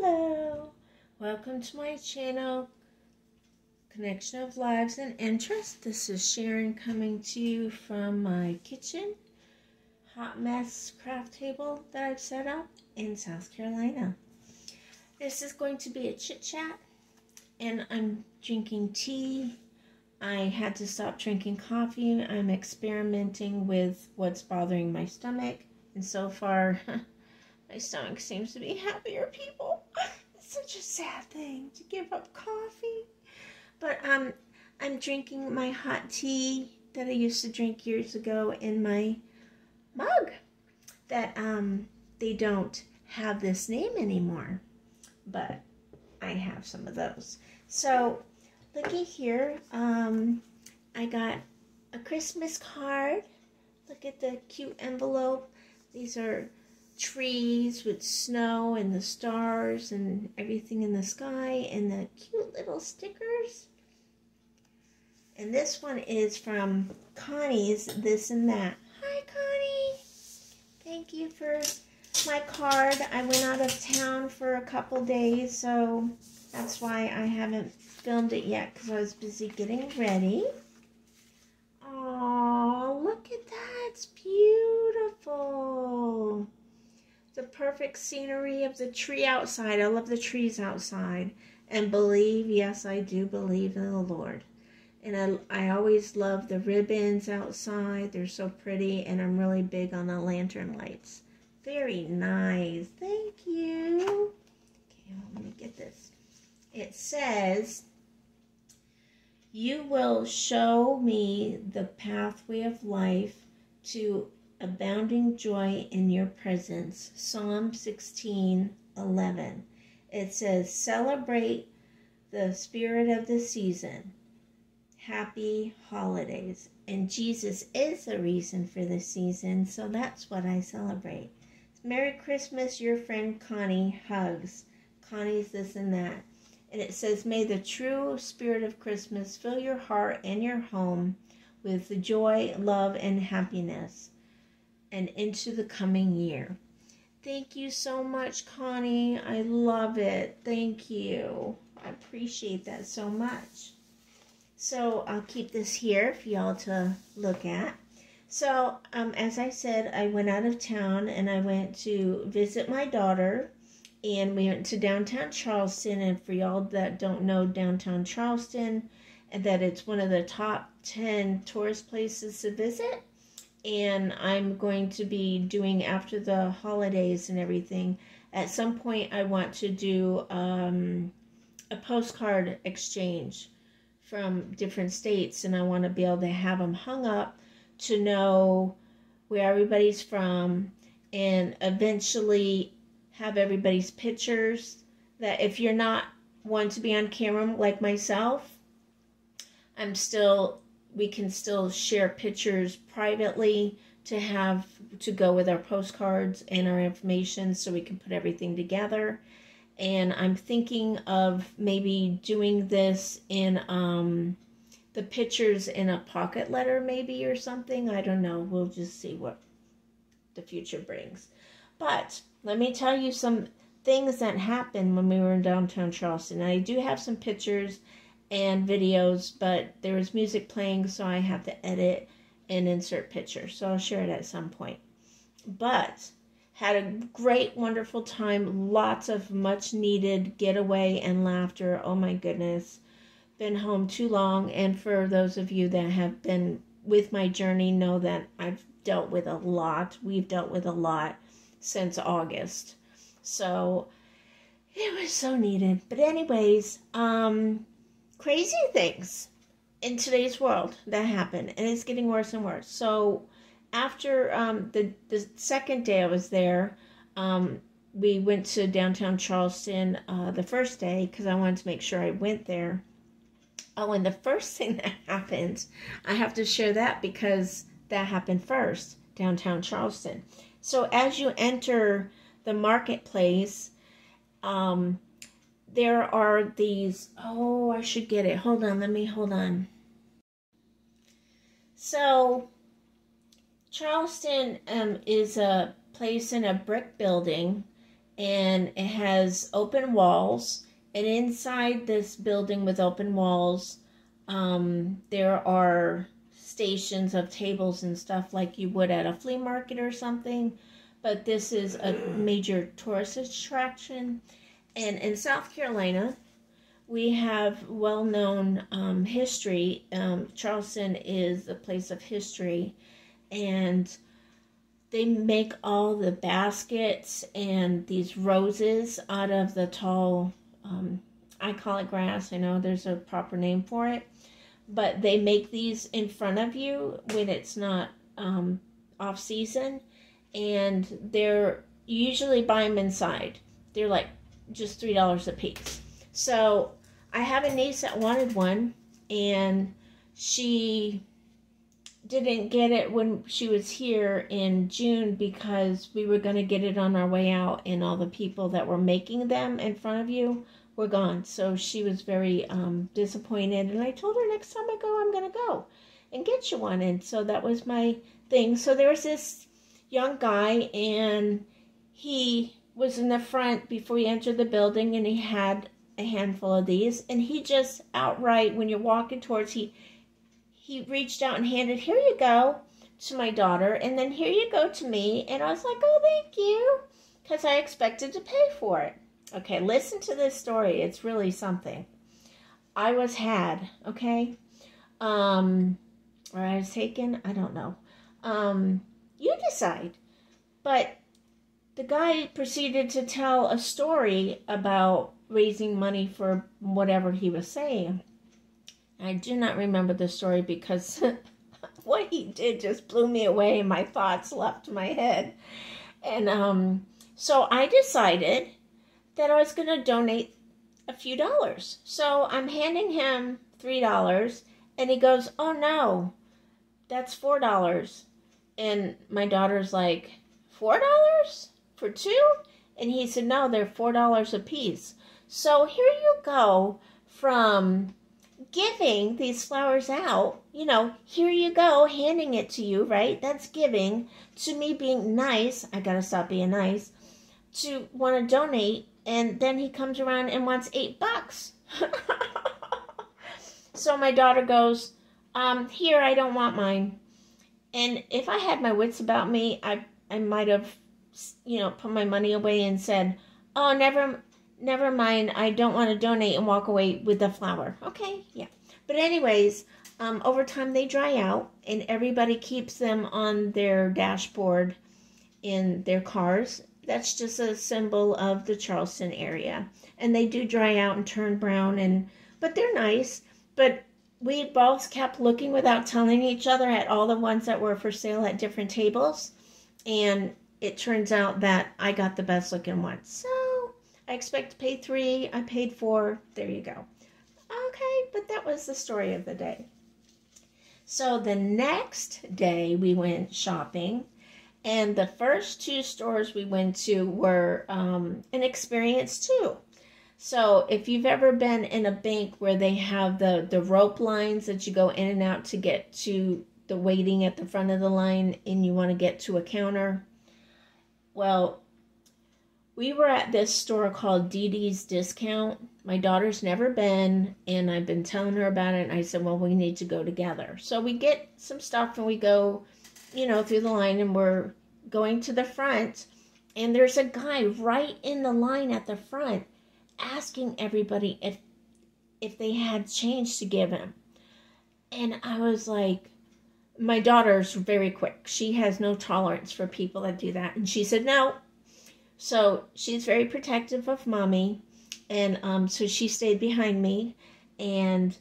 Hello, welcome to my channel, Connection of Lives and Interests. This is Sharon coming to you from my kitchen, hot mess craft table that I've set up in South Carolina. This is going to be a chit chat, and I'm drinking tea. I had to stop drinking coffee. I'm experimenting with what's bothering my stomach, and so far my stomach seems to be happier people. It's such a sad thing to give up coffee. But I'm drinking my hot tea that I used to drink years ago in my mug that they don't have this name anymore. But I have some of those. So looky here, I got a Christmas card. Look at the cute envelope. These are trees with snow and the stars and everything in the sky and the cute little stickers. And this one is from Connie's This and That. Hi, Connie. Thank you for my card. I went out of town for a couple days, so that's why I haven't filmed it yet because I was busy getting ready. Oh, look at that. It's beautiful. The perfect scenery of the tree outside. I love the trees outside. And believe, yes, I do believe in the Lord. And I always love the ribbons outside. They're so pretty. And I'm really big on the lantern lights. Very nice. Thank you. Okay, well, let me get this. It says, "You will show me the pathway of life to abounding joy in your presence." Psalm 16:11. It says, "Celebrate the spirit of the season. Happy holidays." And Jesus is the reason for the season, so that's what I celebrate. Merry Christmas, your friend Connie. Hugs. Connie's This and That. And it says, "May the true spirit of Christmas fill your heart and your home with the joy, love, and happiness, and into the coming year." Thank you so much, Connie. I love it. Thank you. I appreciate that so much. So I'll keep this here for y'all to look at. So as I said, I went out of town and I went to visit my daughter, and we went to downtown Charleston. And for y'all that don't know downtown Charleston, and that it's one of the top 10 tourist places to visit. And I'm going to be doing, after the holidays and everything, at some point I want to do a postcard exchange from different states, and I want to be able to have them hung up to know where everybody's from, and eventually have everybody's pictures, that if you're not one to be on camera like myself, we can still share pictures privately to go with our postcards and our information, so we can put everything together. And I'm thinking of maybe doing this in the pictures in a pocket letter maybe, or something. I don't know. We'll just see what the future brings. But let me tell you some things that happened when we were in downtown Charleston. And I do have some pictures and videos, but there was music playing, so I have to edit and insert pictures. So I'll share it at some point. But had a great, wonderful time. Lots of much needed getaway and laughter. Oh my goodness. Been home too long. And for those of you that have been with my journey know that I've dealt with a lot. We've dealt with a lot since August. So it was so needed. But anyways, crazy things in today's world that happen, and it's getting worse and worse. So after the second day I was there, we went to downtown Charleston the first day because I wanted to make sure I went there. Oh, and the first thing that happened, I have to share that because that happened first, downtown Charleston. So as you enter the marketplace, there are these, oh, I should get it. Hold on. So Charleston is a place in a brick building, and it has open walls. And inside this building with open walls, there are stations of tables and stuff like you would at a flea market or something. But this is a major tourist attraction. And in South Carolina, we have well-known history. Charleston is a place of history, and they make all the baskets and these roses out of the tall, I call it grass. I know there's a proper name for it, but they make these in front of you when it's not off season, and you usually buy them inside. They're like just $3 a piece. So I have a niece that wanted one, and she didn't get it when she was here in June because we were going to get it on our way out, and all the people that were making them in front of you were gone. So she was very disappointed, and I told her next time I go, I'm going to go and get you one. And so that was my thing. So there was this young guy, and he was in the front before he entered the building, and he had a handful of these, and he just outright, when you're walking towards, he reached out and handed, "Here you go," to my daughter, and then "Here you go" to me, and I was like, "Oh, thank you," because I expected to pay for it. Okay, listen to this story. It's really something. I was had, okay? Or I was taken, I don't know. You decide. But the guy proceeded to tell a story about raising money for whatever he was saying. I do not remember the story because what he did just blew me away, and my thoughts left my head. And so I decided that I was going to donate a few dollars. So I'm handing him $3, and he goes, "Oh no, that's $4. And my daughter's like, $4 for two? And he said, "No, they're $4 a piece." So here you go from giving these flowers out, here you go, handing it to you, right? That's giving, to me being nice. I gotta stop being nice, to want to donate, and then he comes around and wants $8. So my daughter goes, "Here, I don't want mine." And if I had my wits about me, I might have, put my money away and said, "Oh, never mind, I don't want to donate," and walk away with the flower. Okay, yeah. But anyways, over time they dry out, and everybody keeps them on their dashboard in their cars. That's just a symbol of the Charleston area. And they do dry out and turn brown, but they're nice. But we both kept looking without telling each other at all the ones that were for sale at different tables. And it turns out that I got the best looking one. So I expect to pay $3. I paid $4. There you go. Okay, but that was the story of the day. So the next day we went shopping, and the first two stores we went to were an experience too. So if you've ever been in a bank where they have the rope lines that you go in and out to get to the waiting at the front of the line, and you want to get to a counter, well, we were at this store called Dee Dee's Discount. My daughter's never been, and I've been telling her about it, and I said, well, we need to go together. So we get some stuff, and we go, through the line, and we're going to the front, and there's a guy right in the line at the front asking everybody if they had change to give him. And I was like, my daughter's very quick. She has no tolerance for people that do that. And she said no. So she's very protective of mommy. And so she stayed behind me. And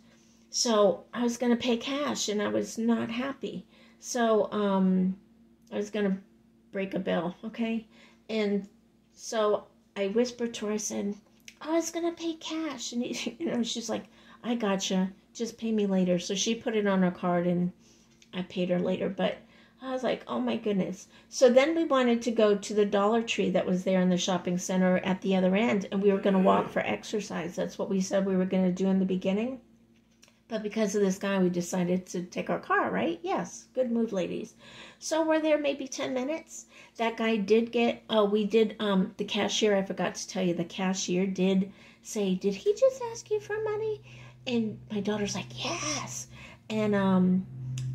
so I was going to pay cash, and I was not happy. So I was going to break a bill, okay? And so I whispered to her, I said, I was going to pay cash. And she's like, I gotcha. Just pay me later. So she put it on her card, and I paid her later. But I was like, oh my goodness. So then we wanted to go to the Dollar Tree that was there in the shopping center at the other end, and we were going to walk for exercise. That's what we said we were going to do in the beginning. But because of this guy, we decided to take our car, right? Yes, good move, ladies. So we're there maybe 10 minutes. That guy did get, the cashier, I forgot to tell you, the cashier did say, did he just ask you for money? And my daughter's like, yes. And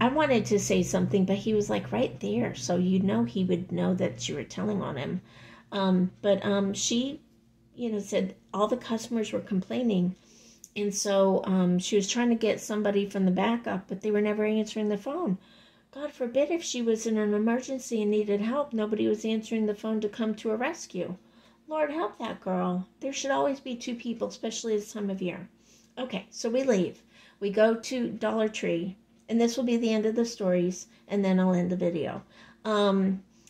I wanted to say something, but he was like right there. So he would know that you were telling on him. But she, said all the customers were complaining. And so she was trying to get somebody from the backup, but they were never answering the phone. God forbid if she was in an emergency and needed help, nobody was answering the phone to come to her rescue. Lord, help that girl. There should always be two people, especially this time of year. Okay, so we leave. We go to Dollar Tree, and this will be the end of the stories, and then I'll end the video.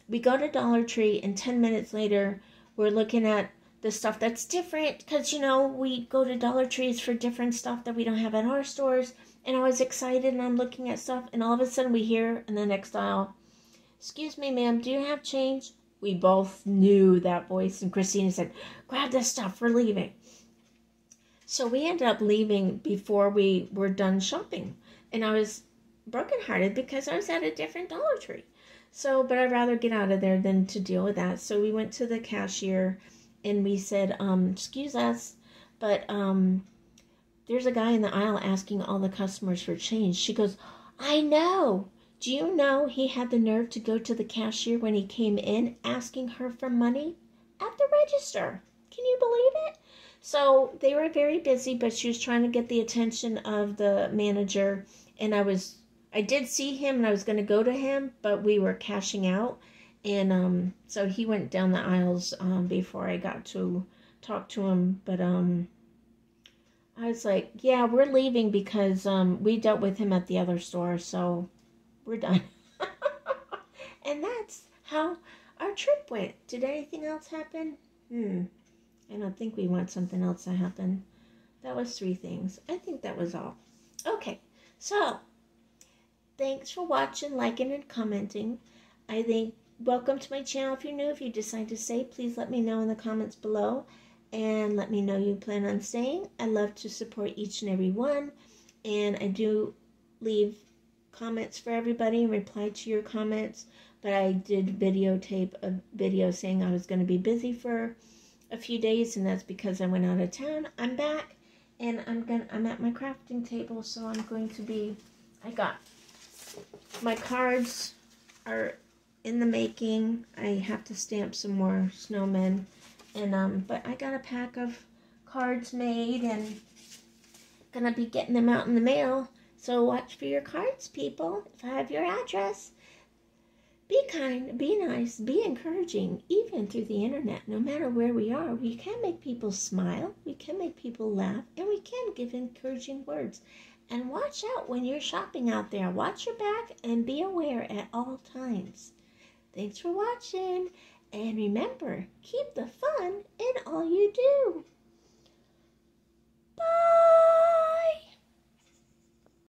We go to Dollar Tree, and 10 minutes later, we're looking at the stuff that's different, because, we go to Dollar Trees for different stuff that we don't have at our stores, and I was excited, and I'm looking at stuff, and all of a sudden we hear in the next aisle, excuse me, ma'am, do you have change? We both knew that voice, and Christina said, grab this stuff, we're leaving. So we ended up leaving before we were done shopping, and I was brokenhearted because I was at a different Dollar Tree. So, but I'd rather get out of there than to deal with that. So we went to the cashier, and we said, excuse us, but there's a guy in the aisle asking all the customers for change. She goes, I know. Do you know he had the nerve to go to the cashier when he came in asking her for money at the register? Can you believe it? So they were very busy, but she was trying to get the attention of the manager. And I did see him, and I was going to go to him, but we were cashing out. And so he went down the aisles before I got to talk to him. But I was like, yeah, we're leaving because we dealt with him at the other store, so we're done. And that's how our trip went. Did anything else happen? I don't think we want something else to happen. That was 3 things. I think that was all. Okay, so thanks for watching, liking, and commenting. Welcome to my channel if you're new. If you decide to stay, please let me know in the comments below. And let me know you plan on staying. I love to support each and every one. And I do leave comments for everybody and reply to your comments. But I did videotape a video saying I was going to be busy for a few days. And that's because I went out of town. I'm back. And I'm at my crafting table. So I'm going to be... I got... My cards are in the making. I have to stamp some more snowmen. And but I got a pack of cards made and gonna be getting them out in the mail. So watch for your cards, people. If I have your address, be kind, be nice, be encouraging, even through the internet. No matter where we are, we can make people smile, we can make people laugh, and we can give encouraging words. And watch out when you're shopping out there. Watch your back and be aware at all times. Thanks for watching. And remember, keep the fun in all you do.